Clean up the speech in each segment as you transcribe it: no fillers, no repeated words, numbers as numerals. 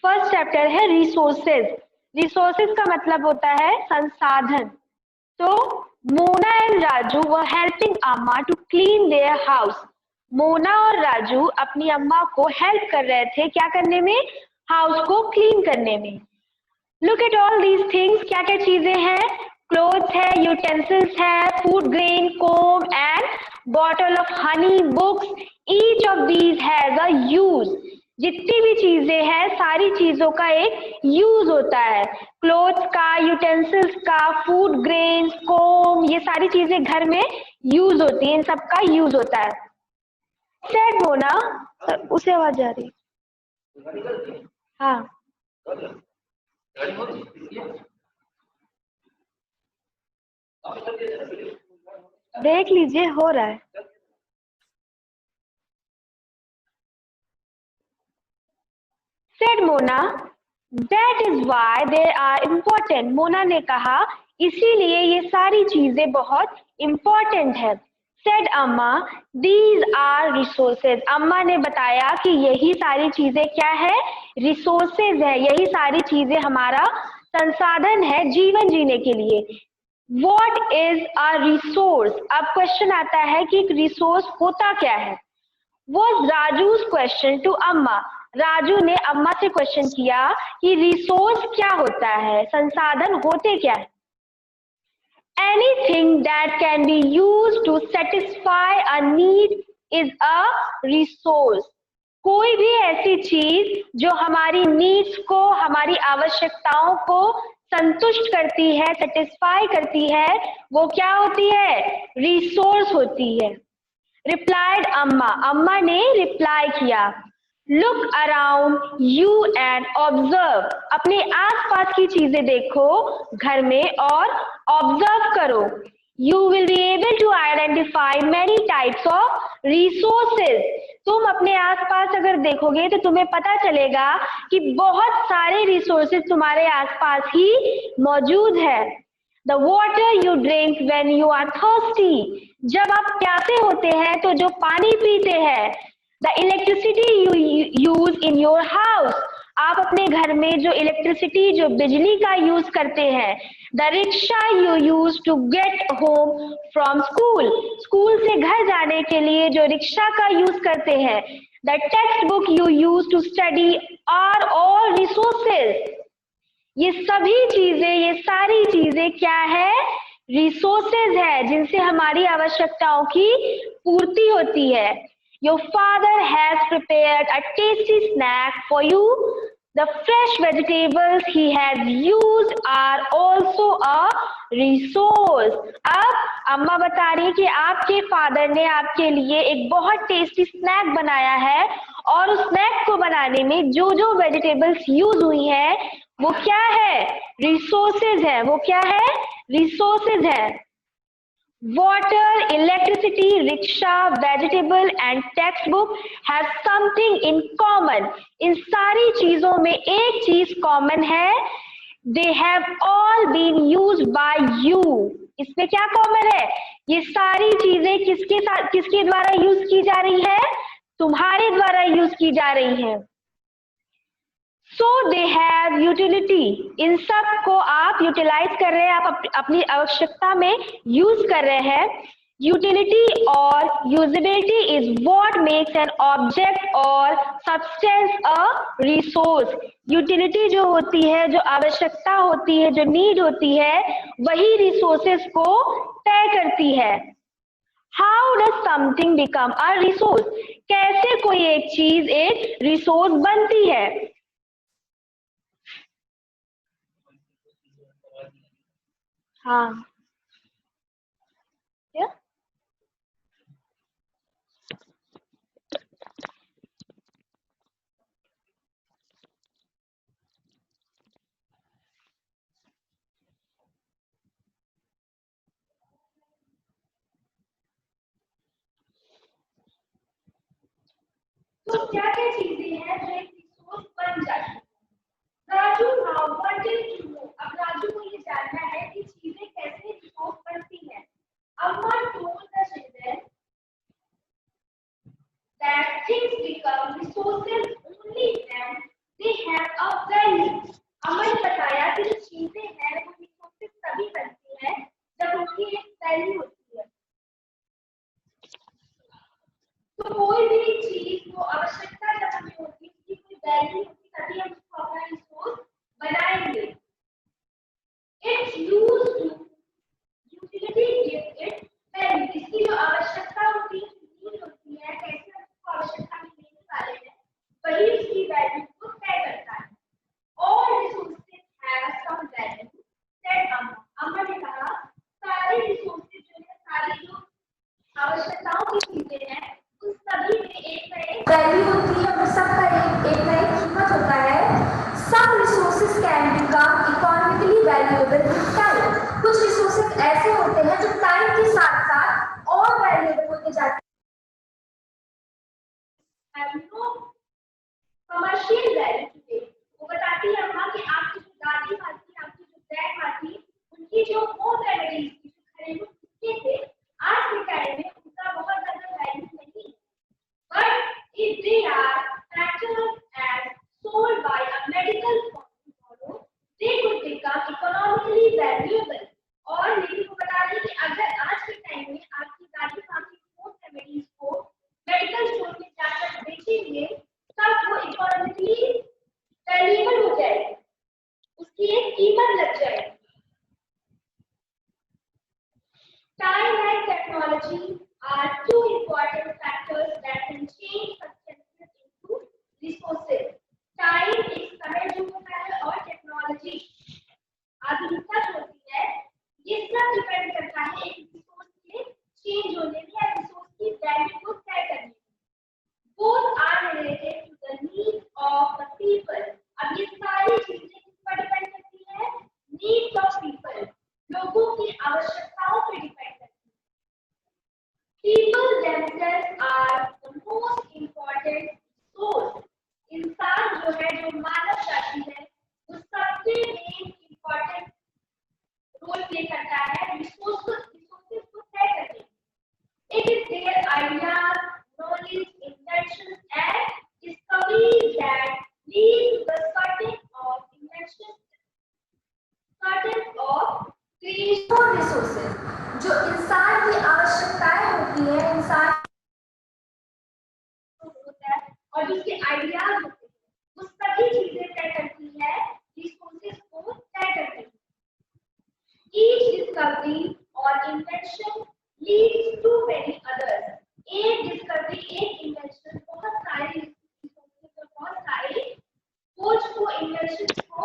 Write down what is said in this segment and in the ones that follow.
First chapter है resources. Resources का मतलब होता है संसाधन। तो Mona and Raju were helping Amma to clean their house. Mona और राजू अपनी अम्मा को हेल्प कर रहे थे क्या करने में? हाउस को क्लीन करने में। Look at all these things, क्या क्या चीजें हैं? क्लोथ्स है, यूटेंसिल्स है, food grain, comb and bottle of honey, books. Each of these has a use. जितनी भी चीजें हैं सारी चीजों का एक यूज होता है। क्लोथ्स का, यूटेंसिल्स का, फूड ग्रेन्स, कोम, ये सारी चीजें घर में यूज होती है, इन सबका यूज होता है। सेड मोना, उसे आवाज आ रही। हाँ देख लीजिए हो रहा है। Said Mona, that is why they are important. Mona ने कहा इसीलिए ये सारी चीजें बहुत important है। Said अम्मा, these are resources. अम्मा ने बताया कि यही सारी चीजें क्या है? Resources है। यही सारी चीजें हमारा संसाधन है जीवन जीने के लिए। What is a resource? अब क्वेश्चन आता है कि एक रिसोर्स होता क्या है? Was राजू's question to अम्मा। राजू ने अम्मा से क्वेश्चन किया कि रिसोर्स क्या होता है, संसाधन होते क्या है? Anything that can be used to satisfy a need is a resource. कोई भी ऐसी चीज जो हमारी नीड्स को, हमारी आवश्यकताओं को संतुष्ट करती है, सेटिस्फाई करती है, वो क्या होती है? रिसोर्स होती है। रिप्लाइड अम्मा, अम्मा ने रिप्लाई किया। Look around you and observe, अपने आसपास की चीजें देखो घर में और ऑब्जर्व करो। You will be able to identify many types of resources. तुम अपने आसपास अगर देखोगे तो तुम्हें पता चलेगा कि बहुत सारे रिसोर्सेज तुम्हारे आसपास ही मौजूद है। The water you drink when you are thirsty, जब आप प्यासे होते हैं तो जो पानी पीते हैं। The electricity you use in your house, आप अपने घर में जो इलेक्ट्रिसिटी, जो बिजली का यूज करते हैं। The rickshaw you use to get home from school, school से घर जाने के लिए जो रिक्शा का यूज करते हैं। The textbook you use to study are all resources. ये सभी चीजें, ये सारी चीजें क्या है? रिसोर्सेज है, जिनसे हमारी आवश्यकताओं की पूर्ति होती है। Your father has prepared a tasty snack for you. The fresh vegetables he has used are also a resource. अब अम्मा बता रही कि आपके फादर ने आपके लिए एक बहुत टेस्टी स्नैक बनाया है और उस स्नैक को बनाने में जो जो वेजिटेबल्स यूज हुई है वो क्या है? रिसोर्सेज है। वो क्या है? रिसोर्सेज है। Water, electricity, rickshaw, vegetable and text book have something in common. इन सारी चीजों में एक चीज कॉमन है। They have all been used by you. इसमें क्या कॉमन है? ये सारी चीजें किसके साथ, किसके द्वारा यूज की जा रही है? तुम्हारे द्वारा यूज की जा रही है। सो दे हैव यूटिलिटी, इन सब को आप यूटिलाइज कर रहे हैं, आप अपनी आवश्यकता में यूज कर रहे हैं। यूटिलिटी और usability is what makes an object और सब्सटेंस अ रिसोर्स। यूटिलिटी जो होती है, जो आवश्यकता होती है, जो नीड होती है, वही रिसोर्सेस को तय करती है। How does something become a resource, कैसे कोई एक चीज एक रिसोर्स बनती है? हाँ क्या? तो क्या क्या चीजें हैं जो एक रिसोर्स बन जाती है? Raju now wanted to know, अब राजू को ये जानना है कि चीजें कैसे रिसोर्स बनती हैं। अम्मा told the children that things become resources only when they have a value. हमने बताया कि जो चीजें हैं वो रिसोर्सेज तभी बनती हैं जब उनकी एक वैल्यू होती है। तो कोई भी चीज को आवश्यकता जब हमें होती है उसकी कोई वैल्यू होती है तभी हम उसको अपना रिसोर्स बनाएंगे। It's used to utility gives it value. इसकी जो आवश्यकता होती है, नीड होती है, कैसे हम उसको आवश्यकता में लेने वाले हैं, वही उसकी वैल्यू को तय करता है। All resources have some value set amount. हमने ने कहा सारे रिसोर्सेज जो है, सारी जो आवश्यकताओं की चीजें हैं, उन सभी में एक ना एक वैल्यू होती है और सबका एक ना एक कीमत होता है। Some resources can become economically valuable with time. कुछ रिसोर्सेज ऐसे होते हैं जो टाइम के साथ साथ और वैल्यूएबल होते जाते हैं। कमर्शियल वैल्यू टुडे वो बताती है अम्मा कि आपकी जो दादी माँ थी, आपकी जो ग्रैंड माँ थी, उनकी जो होम रेमेडीज थी, जो घरेलू नुस्खे थे, आज के टाइम में उनका बहुत ज्यादा वैल्यू नहीं है। But if they are factored as sold by a medical firm tomorrow, they could become economically valuable. और लेकिन वो बता रही कि अगर आज के टाइम में आपकी दादी माँ की होम रेमेडीज को मेडिकल स्टोर में जाकर बेचेंगे तब वो इकोनॉमिकली वैल्यूएबल हो जाएगी, उसकी एक कीमत लग जाएगी। Time and technology are two important factors that can change substances into resources. Time एक समय जो होता है और टेक्नोलॉजी आधुनिकता जो होती है, ये सब डिपेंड करता है एक रिसोर्स के चेंज होने में या रिसोर्स की वैल्यू को तय करने में। Both are related to the needs of the people. अब ये सारी चीजें किस पर डिपेंड करती है? नीड्स ऑफ पीपल, लोगों की आवश्यकताओं पर डिपेंड करती है। People themselves are the most important source. इंसान जो है, जो मानव जाति है, वो सबसे मेन इम्पोर्टेंट रोल प्ले करता है रिसोर्सेज को तय करने में। It is their ideas, knowledge, inventions and discoveries that lead to the certain of creation resources. जो इंसान की आवश्यकताएं होती है, इंसान होता है और जिसके आइडियाज होते हैं, वो सभी चीजें तय करती है रिसोर्सेज को तय करती है। Each discovery or invention leads to many others. एक डिस्कवरी, एक इन्वेंशन बहुत सारे रिसोर्सेज और बहुत सारे खोज को, इन्वेंशन को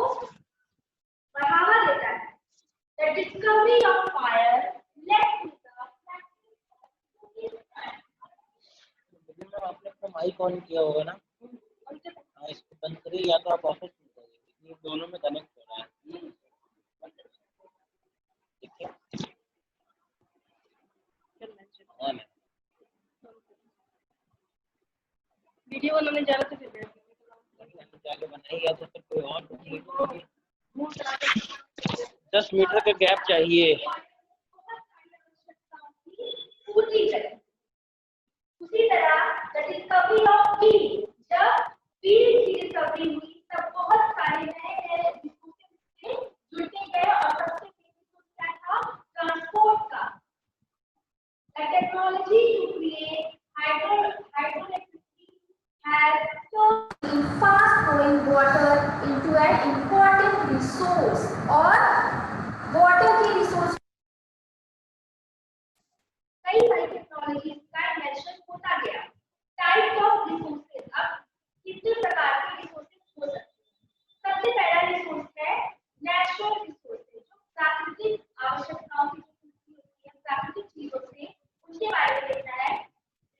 बढ़ावा देता है। The discovery of fire led to the आपने अपना माइक ऑन किया होगा ना? हाँ, इसको बंद करिए या तो आप ऑफिस में करिए, ये दोनों में कनेक्ट हो रहा है। ठीक है, हाँ मैम। वीडियो बनाने जा रहे थे फिर जाके बनाइए तो फिर कोई और 10 मीटर का गैप चाहिए। उसी तरह द डिस्कवरी ऑफ व्हील, जब व्हील की डिस्कवरी हुई तब बहुत सारे नए रिसोर्सेज जुड़ते गए और सबसे फेमस क्या था? ट्रांसपोर्ट का। The technology to create hydroelectricity has turned fast flowing water into an important resource, और वाटर के रिसोर्स कई सारी टेक्नोलॉजीज का इन्वेंशन होता गया। टाइप्स ऑफ रिसोर्सेज, अब कितने प्रकार के रिसोर्सेज हो सकते हैं? सबसे पहला रिसोर्स है नेचुरल रिसोर्सेज, जो प्राकृतिक आवश्यकताओं की पूर्ति होती है, प्राकृतिक चीजों से, उनके बारे में देखना है।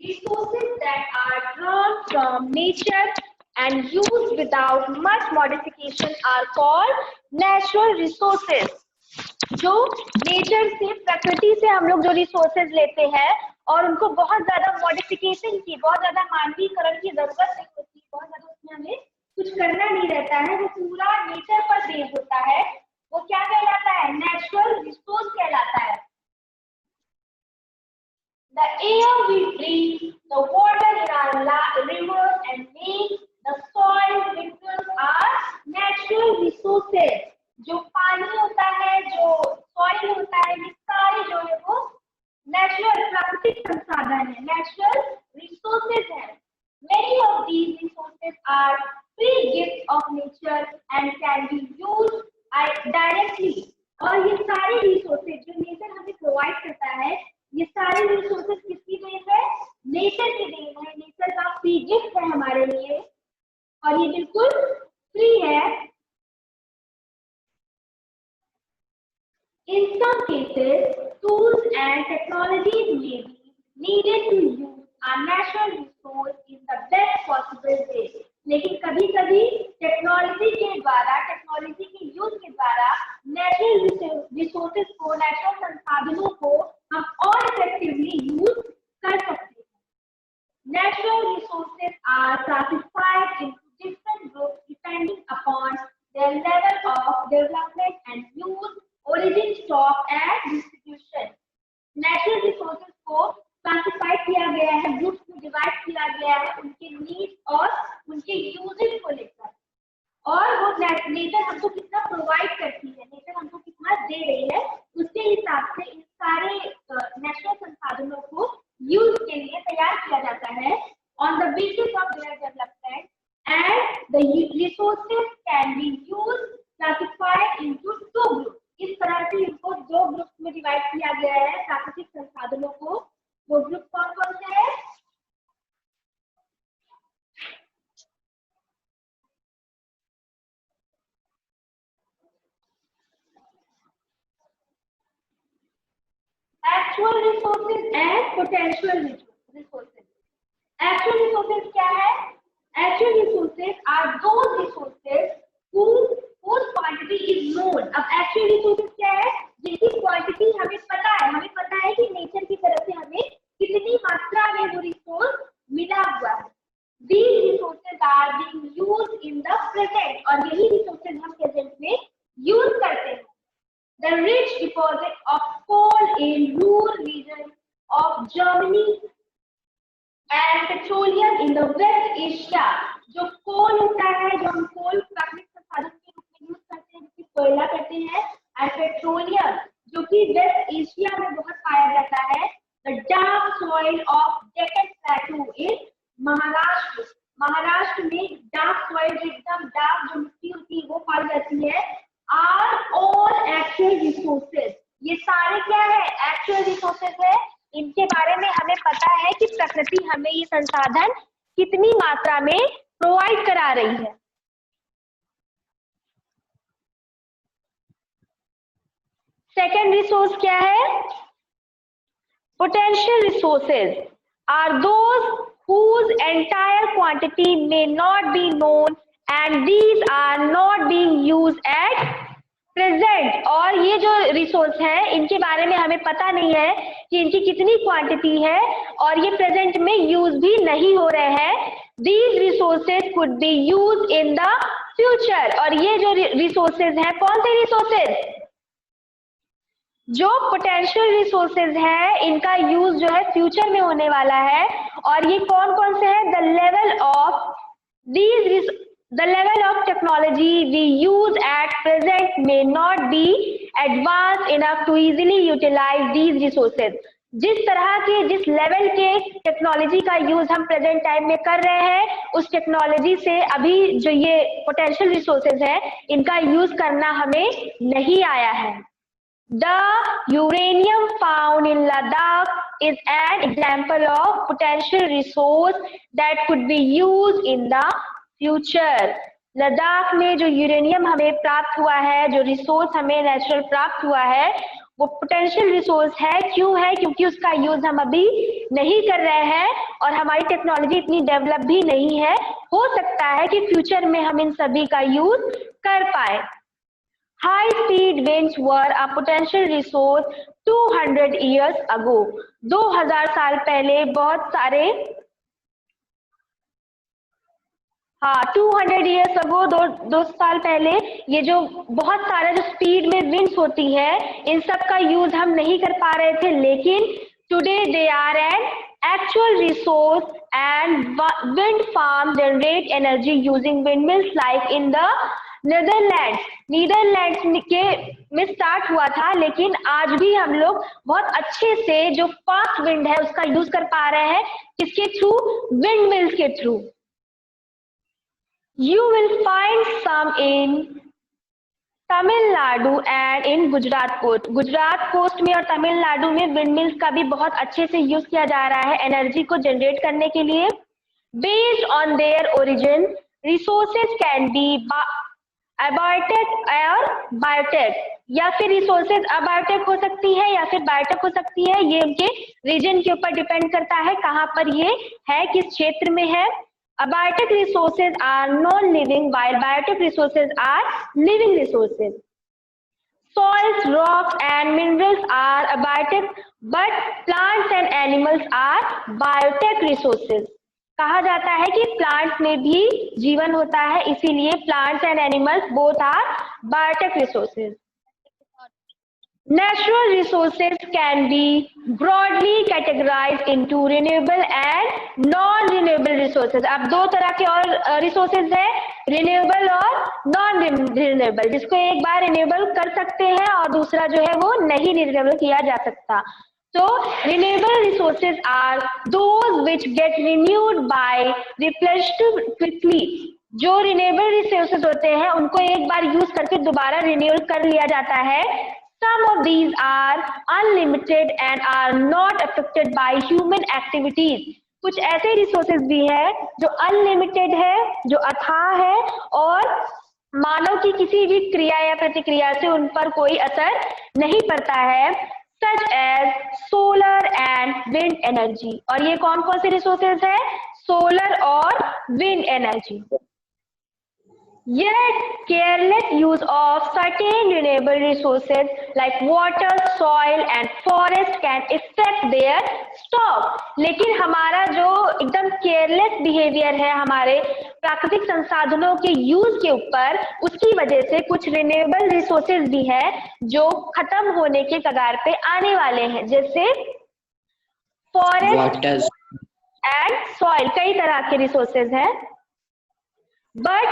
Resources that are drawn from nature and used without much modification are called natural resources. जो नेचर से, प्रकृति से हम लोग जो रिसोर्सेज लेते हैं और उनको बहुत ज्यादा मॉडिफिकेशन की, बहुत ज्यादा मानवीकरण की जरूरत नहीं होती, बहुत ज्यादा उसमें हमें कुछ करना नहीं रहता है, वो पूरा नेचर पर बेस्ड होता है, वो क्या कहलाता है? नेचुरल रिसोर्स कहलाता है। The air we breathe, the water in our rivers and lakes, The soil, minerals are natural resources. जो पानी होता है, जो soil होता है, ये सारे जो है वो नेचुरल प्राकृतिक संसाधन है, नेचुरल रिसोर्सेज है. Many of these resources are free gifts of nature and can be used directly. और ये सारे रिसोर्सेज जो नेचर हमें प्रोवाइड करता है, ये सारे रिसोर्सेज किसकी देन है? नेचर की देन है. नेचर का फ्री गिफ्ट है हमारे लिए और ये बिल्कुल फ्री है. In some cases, tools and technologies may be needed to use our natural resource in the best possible way. लेकिन कभी-कभी टेक्नोलॉजी के यूज के द्वारा नेचुरल रिसोर्सेज को, नेचुरल संसाधनों को हम और इफेक्टिवली यूज कर सकते हैं. Natural resources are classified into different groups depending upon their level of development and use, origin, stock and distribution. Natural resources को क्लासिफाइड किया गया है, ग्रुप्स में डिवाइड किया गया है उनके नीड्स और उनके यूजेज को लेकर. और वो नेचर हमको कितना प्रोवाइड करती है, नेचर हमको कितना दे रही है, उसके हिसाब से इन सारे नेचुरल संसाधनों को यूज के लिए तैयार किया जाता है. On the basis of their development and the resources can be used classified into two groups. इस तरह से इनको दो ग्रुप्स में डिवाइड किया गया है प्राकृतिक संसाधनों को. वो ग्रुप कौन कौन से है? Actual resources and potential resources. Actual resources क्या है? Actual resources are those resources whose quantity is known. अब actual resources क्या है? जिनकी क्वांटिटी हमें पता है कि नेचर की तरफ से हमें कितनी मात्रा में वो रिसोर्स मिला हुआ है. These resources are being used in the present. और यही रिसोर्सेज हम प्रेजेंट में यूज करते हैं. The rich deposit of coal in rural regions of Germany and petroleum in the West Asia. जो कोल होता है, जो हम कोल प्राकृतिक संसाधन के रूप में यूज करते हैं, जिसकी कोयला करते हैं, और पेट्रोलियम जो कि वेस्ट एशिया में बहुत पाया जाता है. The dark soil of Deccan Plateau in Maharashtra में डार्क सॉइल, जो एकदम डार्क जो मिट्टी होती है वो पाई जाती है. Are all actual resources. ये सारे क्या है? एक्चुअल रिसोर्सेज है. इनके बारे में हमें पता है कि प्रकृति हमें ये संसाधन कितनी मात्रा में प्रोवाइड करा रही है. सेकेंड रिसोर्स क्या है? Potential resources are those whose entire quantity may not be known and these are not being used at present. और ये जो रिसोर्स है इनके बारे में हमें पता नहीं है कि इनकी कितनी क्वांटिटी है और ये प्रेजेंट में यूज भी नहीं हो रहे हैं. These resources could be used in the future. और ये जो रिसोर्सेज हैं, कौन से रिसोर्सेज? जो पोटेंशियल रिसोर्सेज है इनका यूज जो है फ्यूचर में होने वाला है. और ये कौन कौन से हैं? The level of technology we use at present may not be advanced enough to easily utilize these resources. जिस लेवल के टेक्नोलॉजी का यूज हम प्रेजेंट टाइम में कर रहे हैं, उस टेक्नोलॉजी से अभी जो ये पोटेंशियल रिसोर्सेज है इनका यूज करना हमें नहीं आया है. The uranium found in Ladakh is an example of potential resource that could be used in the future. Ladakh में जो यूरेनियम हमें प्राप्त हुआ है, जो रिसोर्स हमें नेचुरल प्राप्त हुआ है, वो पोटेंशियल रिसोर्स है. क्यों है? क्योंकि उसका यूज हम अभी नहीं कर रहे हैं और हमारी टेक्नोलॉजी इतनी डेवलप भी नहीं है. हो सकता है कि फ्यूचर में हम इन सभी का यूज कर पाए. High speed winds were a potential resource 200 years ago. 2000 साल पहले बहुत सारे 200 years ago, दो साल पहले ये जो बहुत सारे जो स्पीड में विंड्स होती है इन सब का यूज हम नहीं कर पा रहे थे. लेकिन today they are an actual resource, and wind farms generate energy using windmills like in the Netherlands. Netherlands के में स्टार्ट हुआ था, लेकिन आज भी हम लोग बहुत अच्छे से जो फास्ट विंड है उसका यूज कर पा रहे हैं। किसके थ्रू? विंड मिल्स के थ्रू। You will find some in Tamil Nadu and in Gujarat coast. Gujarat coast में और तमिलनाडु में विंड मिल्स का भी बहुत अच्छे से यूज किया जा रहा है एनर्जी को जनरेट करने के लिए। Based on their origin resources can B abiotic और बायोटेक, या फिर रिसोर्सेज अबायोटिक हो सकती है या फिर बायोटेक हो सकती है। ये उनके रीजन के ऊपर डिपेंड करता है कहाँ पर ये है, किस क्षेत्र में है। Abiotic resources are non-living while biotic resources are living resources. Soils, rocks and minerals are abiotic, but plants and animals are biotic resources. कहा जाता है कि प्लांट्स में भी जीवन होता है, इसीलिए plants and animals both are biotic resources. Natural resources can be broadly categorized into renewable and non-renewable resources. अब दो तरह के और रिसोर्सेज है, रिन्यूएबल और नॉन रिन्यूएबल, जिसको एक बार रिन्यूएबल कर सकते हैं और दूसरा जो है वो नहीं रिन्यूएबल किया जा सकता। तो renewable resources are those which get renewed by replenished quickly. जो रिन्यूएबल रिसोर्सेज होते हैं उनको एक बार यूज करके दोबारा रिन्यूअल कर लिया जाता है। Some of these are unlimited and are not affected by human activities. कुछ ऐसे रिसोर्सेज भी है जो अनलिमिटेड है, जो अथाह है और मानव की किसी भी क्रिया या प्रतिक्रिया से उन पर कोई असर नहीं पड़ता है। Such as solar and wind energy. और ये कौन कौन से रिसोर्सेज है? सोलर और wind energy. Yet careless use of certain renewable resources like water, soil and forest can affect their stock. लेकिन हमारा जो एकदम केयरलेस बिहेवियर है हमारे प्राकृतिक संसाधनों के यूज के ऊपर, उसकी वजह से कुछ रिन्यूएबल रिसोर्सेज भी है जो खत्म होने के कगार पे आने वाले हैं, जैसे फॉरेस्ट एंड सॉइल। कई तरह के रिसोर्सेज हैं, but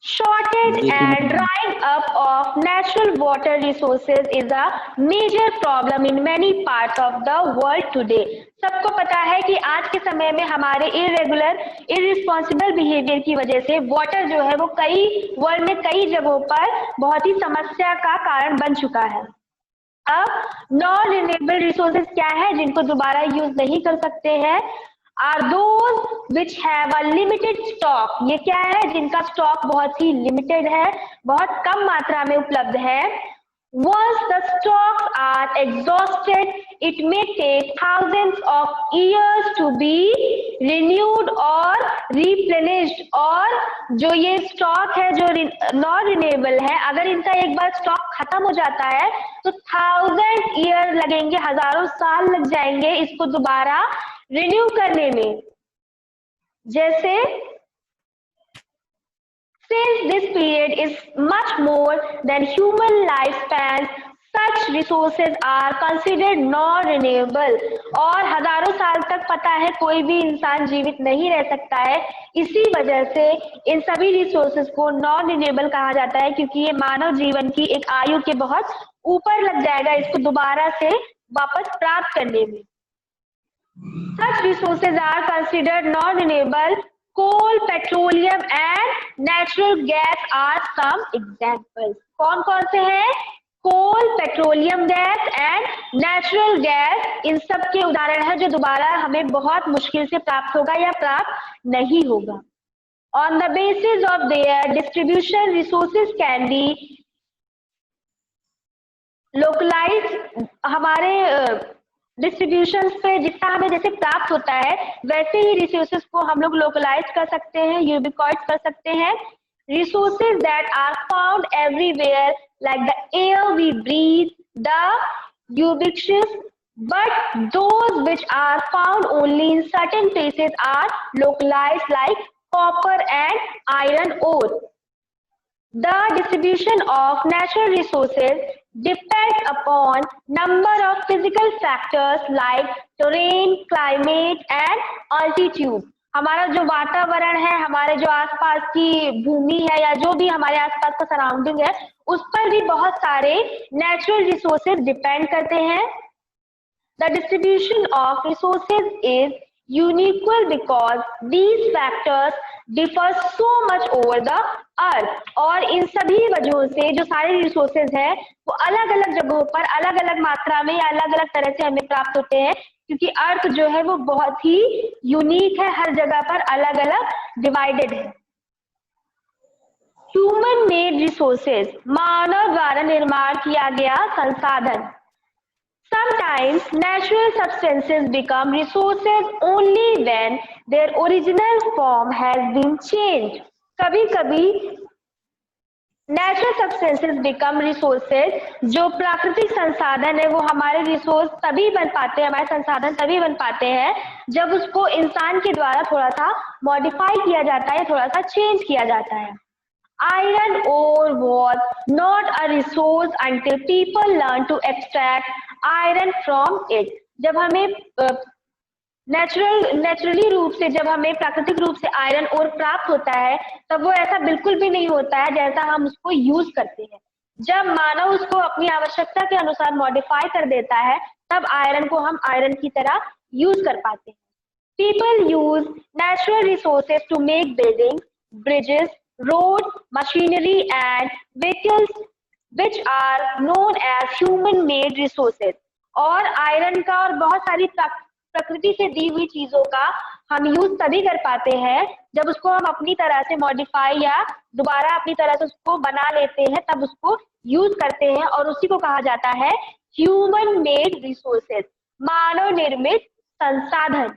shortage and drying up of natural water resources is a major problem in many parts of the world today. सबको पता है कि आज के समय में हमारे इररिस्पॉन्सिबल बिहेवियर की वजह से वाटर जो है वो कई वर्ल्ड में कई जगहों पर बहुत ही समस्या का कारण बन चुका है। अब नॉन रिन्यूएबल रिसोर्सेज क्या है जिनको दोबारा यूज नहीं कर सकते हैं? Are those which have a limited stock. ये क्या है? जिनका स्टॉक बहुत ही लिमिटेड है, बहुत कम मात्रा में उपलब्ध है। Once the stocks are exhausted, it may take thousands of years to be renewed or replenished. और जो ये स्टॉक है जो नॉन रिन्यूएबल है, अगर इनका एक बार स्टॉक खत्म हो जाता है तो 1000 ईयर लगेंगे, हजारों साल लग जाएंगे इसको दोबारा रिन्यू करने में। जैसे since this period is much more than human lifespan, such resources are considered non-renewable. और हजारों साल तक पता है कोई भी इंसान जीवित नहीं रह सकता है, इसी वजह से इन सभी रिसोर्सेज को नॉन रिन्यूएबल कहा जाता है, क्योंकि ये मानव जीवन की एक आयु के बहुत ऊपर लग जाएगा इसको दोबारा से वापस प्राप्त करने में। Such resources are considered non-renewable. Coal, petroleum and natural gas are some examples. कौन कौन से हैं? Coal, petroleum gas and natural gas, इन सब के उदाहरण है जो दोबारा हमें बहुत मुश्किल से प्राप्त होगा या प्राप्त नहीं होगा। On the basis of their distribution, resources can be localized. हमारे डिस्ट्रीब्यूशन पे जितना हमें जैसे प्राप्त होता है वैसे ही रिसोर्सेज को हम लोग लोकलाइज कर सकते हैं, यूबिक्वाइज कर सकते हैं। Resources that are found everywhere like the air we breathe, the ubiquitous, but those which are found only in certain places are localised like copper and iron ore. The distribution of natural resources depends upon number of physical factors like terrain, climate and altitude. हमारा जो वातावरण है, हमारे जो आसपास की भूमि है या जो भी हमारे आसपास का सराउंडिंग है, उस पर भी बहुत सारे नेचुरल रिसोर्सेज डिपेंड करते हैं. The distribution of resources is unequal because these factors differ so much over the earth. और इन सभी वजहों से जो सारे रिसोर्सेज है वो अलग अलग जगहों पर अलग अलग मात्रा में या अलग अलग तरह से हमें प्राप्त होते हैं, क्योंकि अर्थ जो है वो बहुत ही यूनिक है, हर जगह पर अलग अलग डिवाइडेड है. ह्यूमन मेड रिसोर्सेज, मानव द्वारा निर्माण किया गया संसाधन. Sometimes natural substances become resources only when their original form has been changed. कभी-कभी natural substances become resources, जो प्राकृतिक संसाधन है वो हमारे रिसोर्स तभी बन पाते हैं, हमारे संसाधन तभी बन पाते हैं जब उसको इंसान के द्वारा थोड़ा सा मॉडिफाई किया जाता है, थोड़ा सा चेंज किया जाता है. Iron ore was not a resource until people learned to extract iron from it. जब हमें नेचुरली रूप से, जब हमें प्राकृतिक रूप से आयरन ओर प्राप्त होता है, तब वो ऐसा बिल्कुल भी नहीं होता है जैसा हम उसको यूज करते हैं. जब मानव उसको अपनी आवश्यकता के अनुसार मॉडिफाई कर देता है, तब आयरन को हम आयरन की तरह यूज कर पाते हैं. People use natural resources to make buildings, bridges, roads, machinery and vehicles, which are known as human made resources. और आयरन का और बहुत सारी प्रकृति से दी हुई चीजों का हम यूज तभी कर पाते हैं जब उसको हम अपनी तरह से मॉडिफाई या दोबारा अपनी तरह से उसको बना लेते हैं, तब उसको यूज करते हैं और उसी को कहा जाता है ह्यूमन मेड रिसोर्सेज, मानव निर्मित संसाधन.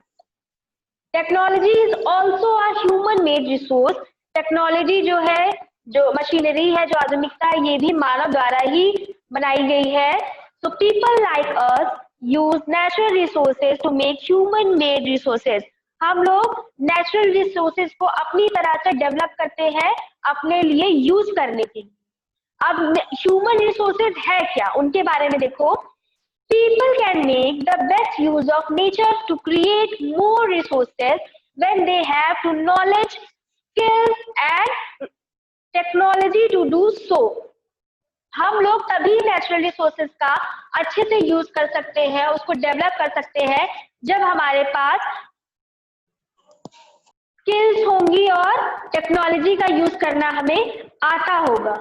Technology is also a human made resource. Technology जो है, जो मशीनरी है, जो आधुनिकता है, ये भी मानव द्वारा ही बनाई गई है. So people like us use natural resources to make human made resources. हम लोग नेचुरल रिसोर्सेज को अपनी तरह से डेवलप करते हैं अपने लिए यूज करने के लिए. अब ह्यूमन रिसोर्सेज है क्या, उनके बारे में देखो. People can make the best use of nature to create more resources when they have to knowledge, skills and technology to do so. हम लोग तभी नेचुरल रिसोर्सेज का अच्छे से यूज कर सकते हैं, उसको डेवलप कर सकते हैं, जब हमारे पास स्किल्स होंगी और टेक्नोलॉजी का यूज करना हमें आता होगा.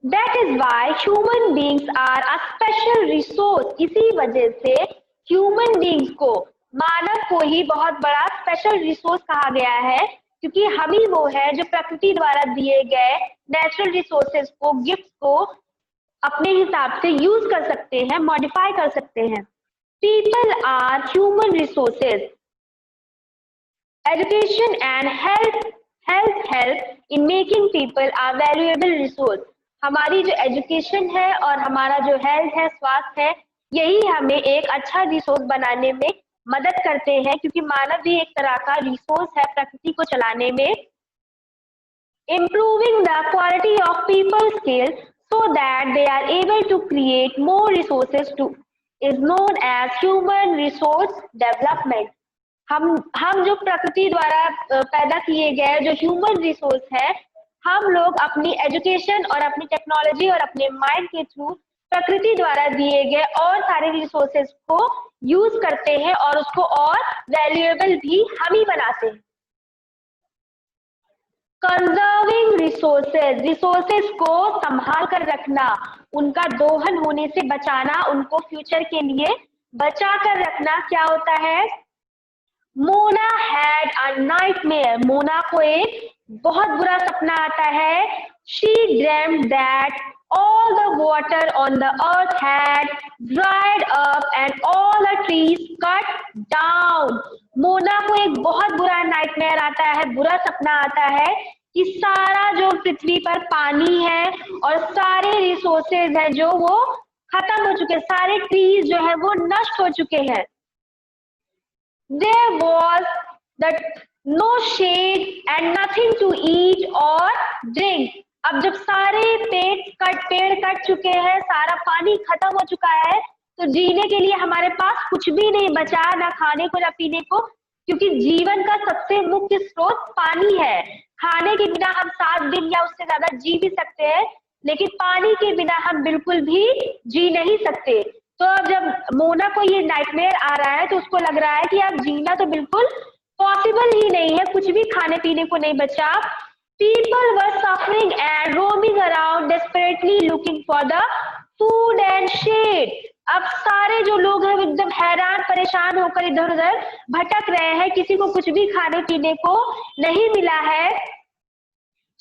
That is why human beings are a special resource. इसी वजह से human beings को, मानव को ही बहुत बड़ा स्पेशल रिसोर्स कहा गया है, क्योंकि हम ही वो है जो प्रकृति द्वारा दिए गए नेचुरल रिसोर्सेज को, गिफ्ट को अपने हिसाब से यूज कर सकते हैं, मॉडिफाई कर सकते हैं. People are human resources. Education and health help in making people a valuable resource. हमारी जो एजुकेशन है और हमारा जो हेल्थ है, स्वास्थ्य है, यही हमें एक अच्छा रिसोर्स बनाने में मदद करते हैं, क्योंकि मानव भी एक तरह का रिसोर्स है प्रकृति को चलाने में. Improving the quality of people's skills so that they are able to create more resources is known as human resource development. हम जो प्रकृति द्वारा पैदा किए गए जो ह्यूमन रिसोर्स है, हम लोग अपनी एजुकेशन और अपनी टेक्नोलॉजी और अपने माइंड के थ्रू प्रकृति द्वारा दिए गए और सारे रिसोर्सेज को यूज करते हैं और उसको और वैल्यूएबल भी हम ही बनाते हैं. कंजर्विंग रिसोर्सेज, रिसोर्सेज को संभाल कर रखना, उनका दोहन होने से बचाना, उनको फ्यूचर के लिए बचा कर रखना. क्या होता है? Mona had a nightmare. Mona को एक बहुत बुरा सपना आता है. She dreamt that all the water on the earth had dried up and all the trees cut down. Mona को एक बहुत बुरा नाइटमेयर आता है, बुरा सपना आता है कि सारा जो पृथ्वी पर पानी है और सारे रिसोर्सेज हैं जो वो खत्म हो चुके, सारे ट्रीज जो है वो नष्ट हो चुके हैं. There was no shade and nothing to eat or drink. अब जब सारे पेड़ कट चुके हैं, सारा पानी खत्म हो चुका है, तो जीने के लिए हमारे पास कुछ भी नहीं बचा, ना खाने को ना पीने को, क्योंकि जीवन का सबसे मुख्य स्रोत पानी है। खाने के बिना हम 7 दिन या उससे ज्यादा जी भी सकते हैं, लेकिन पानी के बिना हम बिल्कुल भी जी नहीं सकते। तो अब जब मोना को ये नाइटमेयर आ रहा है, तो उसको लग रहा है कि अब जीना तो बिल्कुल पॉसिबल ही नहीं है, कुछ भी खाने पीने को नहीं बचा। People were suffering and roaming around desperately looking for the food and shade. अब सारे जो लोग हैं एकदम हैरान परेशान होकर इधर उधर भटक रहे हैं, किसी को कुछ भी खाने पीने को नहीं मिला है।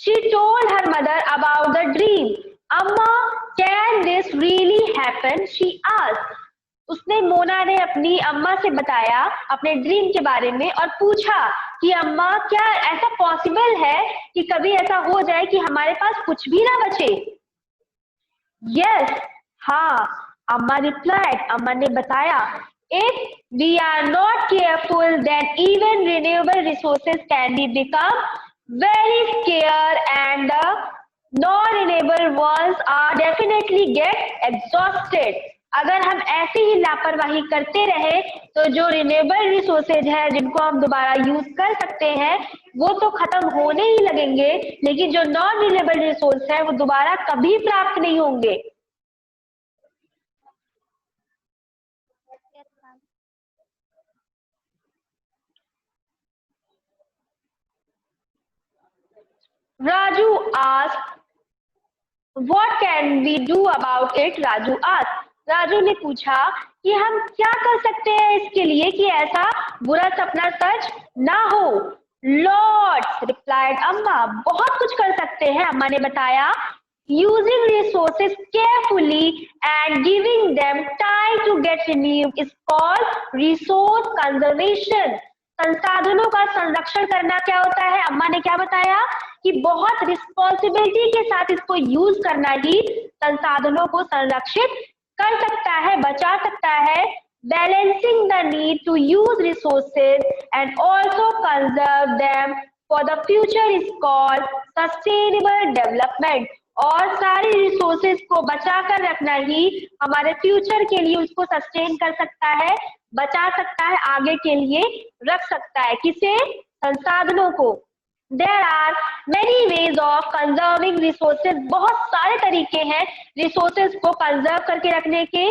She told her mother about the dream. Amma, can this really happen? She asked. उसने मोना ने अपनी अम्मा से बताया अपने ड्रीम के बारे में और पूछा कि अम्मा, क्या ऐसा पॉसिबल है कि कभी ऐसा हो जाए कि हमारे पास कुछ भी ना बचे? यस, हाँ, अम्मा रिप्लाइड, अम्मा ने बताया, if we are not careful then even renewable resources can be become very scarce and the non renewable ones are definitely get exhausted. अगर हम ऐसे ही लापरवाही करते रहे तो जो रिन्यूएबल रिसोर्सेज है, जिनको हम दोबारा यूज कर सकते हैं, वो तो खत्म होने ही लगेंगे, लेकिन जो नॉन रिन्यूएबल रिसोर्स है वो दोबारा कभी प्राप्त नहीं होंगे। Raju asked, what can we do about it? Raju asked, Raju ने पूछा कि हम क्या कर सकते हैं इसके लिए कि ऐसा बुरा सपना सच ना हो। लॉर्ड्स, रिप्लाइड अम्मा, बहुत कुछ कर सकते हैं, अम्मा ने बताया। Using resources carefully and giving them time to get renewed is called resource conservation. संसाधनों का संरक्षण करना क्या होता है? अम्मा ने क्या बताया कि बहुत रिस्पॉन्सिबिलिटी के साथ इसको यूज करना ही संसाधनों को संरक्षित कर सकता है, बचा सकता है। Balancing the need to use resources and also conserve them for the future is called sustainable development. और सारे रिसोर्सेज को बचा कर रखना ही हमारे फ्यूचर के लिए उसको सस्टेन कर सकता है, बचा सकता है, आगे के लिए रख सकता है। किसे? संसाधनों को। There are many ways of conserving resources. बहुत सारे तरीके हैं रिसोर्सेज को कंजर्व करके रखने के।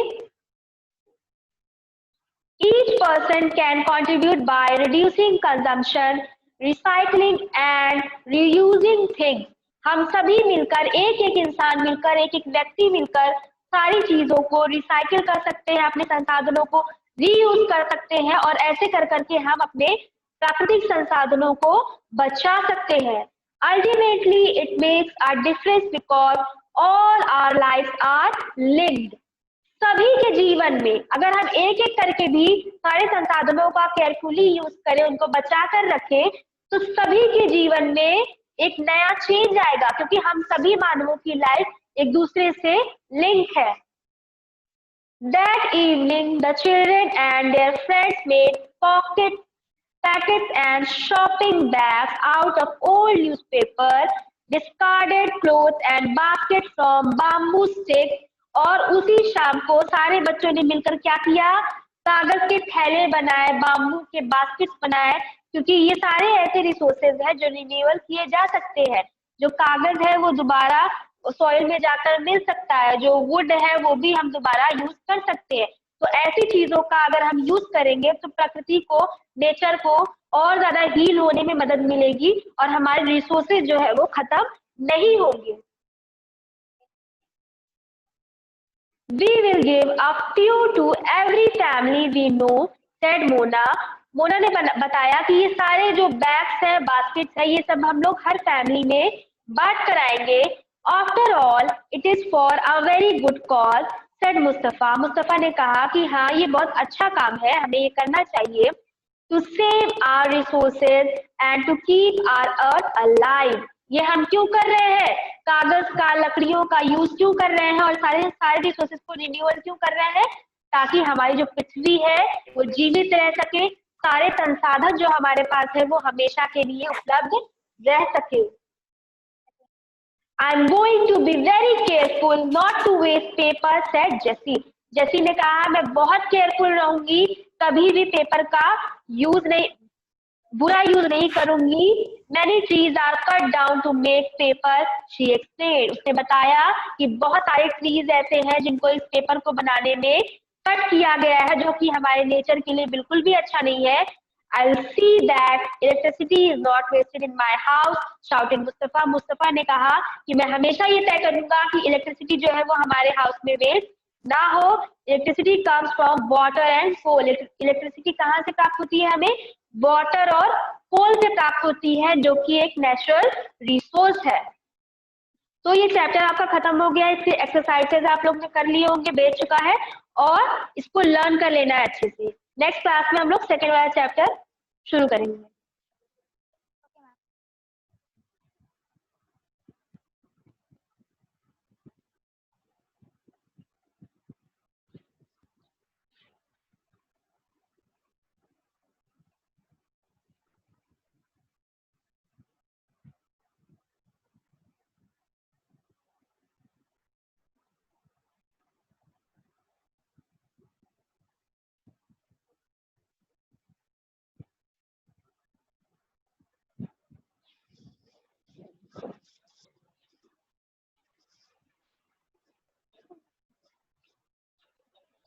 Each person can contribute by reducing consumption, recycling and reusing things. हम सभी मिलकर, एक एक इंसान मिलकर, एक एक व्यक्ति मिलकर सारी चीजों को रिसाइकिल कर सकते हैं, अपने संसाधनों को रीयूज कर सकते हैं और ऐसे कर करके हम अपने प्राकृतिक संसाधनों को बचा सकते हैं। Ultimately it makes a difference because all our lives are linked. सभी के जीवन में अगर हम एक एक करके भी सारे संसाधनों का केयरफुली यूज करें, उनको बचा कर रखें, तो सभी के जीवन में एक नया चेंज आएगा, क्योंकि हम सभी मानवों की लाइफ एक दूसरे से लिंक है। That evening, the children and their friends made packets and shopping bags out of old newspaper, discarded clothes and baskets from bamboo sticks. और उसी शाम को सारे बच्चों ने मिलकर क्या किया? कागज के थैले बनाए, बाम्बू के बास्केट्स बनाए, क्योंकि ये सारे ऐसे रिसोर्सेज हैं जो रिन्यूएबल किए जा सकते हैं। जो कागज है वो दोबारा सॉइल में जाकर मिल सकता है, जो वुड है वो भी हम दोबारा यूज कर सकते हैं। तो ऐसी चीजों का अगर हम यूज करेंगे तो प्रकृति को, नेचर को और ज्यादा हील होने में मदद मिलेगी और हमारे रिसोर्सेज जो है वो खत्म नहीं होंगे। We will give a few to every family we know, said Mona. Mona ने बताया कि ये सारे जो बैग्स हैं, बास्केट्स हैं, ये सब हम लोग हर फैमिली में बांट कर आएंगे। After all, it is for a very good cause, said Mustafa. Mustafa ने कहा कि हाँ, ये बहुत अच्छा काम है, हमें ये करना चाहिए। To save our resources and to keep our earth alive. ये हम क्यों कर रहे हैं? कागज का, लकड़ियों का यूज क्यों कर रहे हैं और सारे रिसोर्सेज को रिन्यूअल क्यों कर रहे हैं? ताकि हमारी जो पृथ्वी है वो जीवित रह सके, सारे संसाधन जो हमारे पास है वो हमेशा के लिए उपलब्ध रह सके। I'm going to be very careful not to waste paper, said Jessie. जेसी ने कहा मैं बहुत केयरफुल रहूंगी, कभी भी पेपर का बुरा यूज नहीं करूंगी. Many trees are cut down to make paper, she explained. उसने बताया कि बहुत सारे ट्रीज ऐसे हैं जिनको इस पेपर को बनाने में कट किया गया है, जो कि हमारे नेचर के लिए बिल्कुल भी अच्छा नहीं है. I'll see that electricity is not wasted in my house, shouted Mustafa. Mustafa ने कहा कि मैं हमेशा ये तय करूंगा कि इलेक्ट्रिसिटी जो है वो हमारे हाउस में वेस्ट ना हो. Electricity comes from water and coal. Electricity कहाँ से प्राप्त होती है? हमें वाटर और कोल से प्राप्त होती है, जो कि एक नेचुरल रिसोर्स है. तो ये चैप्टर आपका खत्म हो गया. इसके एक्सरसाइजेज आप लोग ने कर लिए होंगे, भेज चुका है, और इसको लर्न कर लेना है अच्छे से. नेक्स्ट क्लास में हम लोग सेकेंड वाला चैप्टर शुरू करेंगे.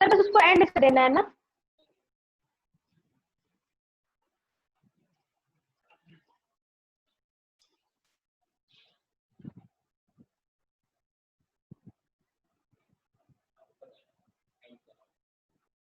सर बस उसको एंड कर देना है ना.